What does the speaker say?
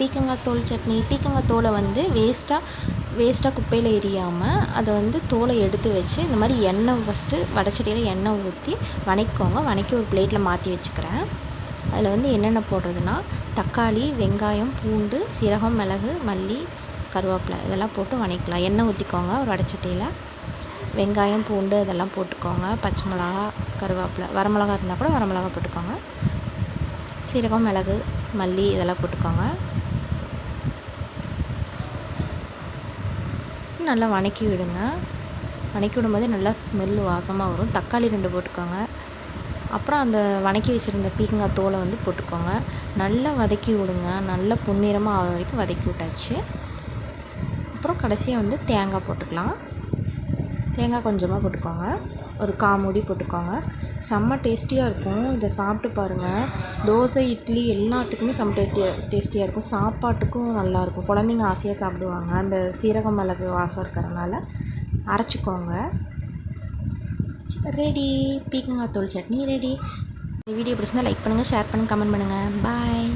பீக்கங்காய் தோல் சட்னி. பீக்கங்காய் தோலை வந்து வேஸ்ட்டாக குப்பையில் எரியாமல் அதை வந்து தோலை எடுத்து வச்சு இந்த மாதிரி எண்ணெய் ஃபஸ்ட்டு வடைச்சட்டியில் எண்ணெய் ஊற்றி வணக்கிக்கோங்க. வணக்கி ஒரு பிளேட்டில் மாற்றி வச்சுக்கிறேன். அதில் வந்து என்னென்ன போடுறதுன்னா தக்காளி, வெங்காயம், பூண்டு, சீரகம், மிளகு, மல்லி, கருவேப்பிலை இதெல்லாம் போட்டு வணக்கலாம். எண்ணெய் ஊற்றிக்கோங்க ஒரு வடைச்சட்டியில். வெங்காயம், பூண்டு இதெல்லாம் போட்டுக்கோங்க. பச்சை மிளகா, கருவேப்பிலை, வரமிளகா இருந்தால் கூட வரமிளகா போட்டுக்கோங்க. சீரகம், மிளகு, மல்லி இதெல்லாம் போட்டுக்கோங்க. நல்லா வணக்கி விடுங்க. வணக்கி விடும்போது நல்லா ஸ்மெல் வாசமாக வரும். தக்காளி 2 போட்டுக்கோங்க. அப்புறம் அந்த வணக்கி வச்சுருந்த பீக்கங்காய் தோலை வந்து போட்டுக்கோங்க. நல்லா வதக்கி விடுங்க. நல்லா பொன்னிறமாக ஆகிற வரைக்கும் வதக்கி விட்டாச்சு. அப்புறம் கடைசியாக வந்து தேங்காய் போட்டுக்கலாம். தேங்காய் கொஞ்சமாக போட்டுக்கோங்க. ஒரு 1/4 மூடி போட்டுக்கோங்க. செம்ம டேஸ்டியாக இருக்கும். இதை சாப்பிட்டு பாருங்கள். தோசை, இட்லி எல்லாத்துக்குமே செம்ம டேஸ்டியாக இருக்கும். சாப்பாட்டுக்கும் நல்லாயிருக்கும். குழந்தைங்க ஆசையாக சாப்பிடுவாங்க. அந்த சீரகம், மிளகு வாசம் இருக்கிறனால அரைச்சிக்கோங்க. ரெடி, பீக்கங்காய் தோல் சட்னி ரெடி. இந்த வீடியோ பிடிச்சிருந்தால் லைக் பண்ணுங்கள், ஷேர் பண்ணுங்கள், கமெண்ட் பண்ணுங்கள். பாய்.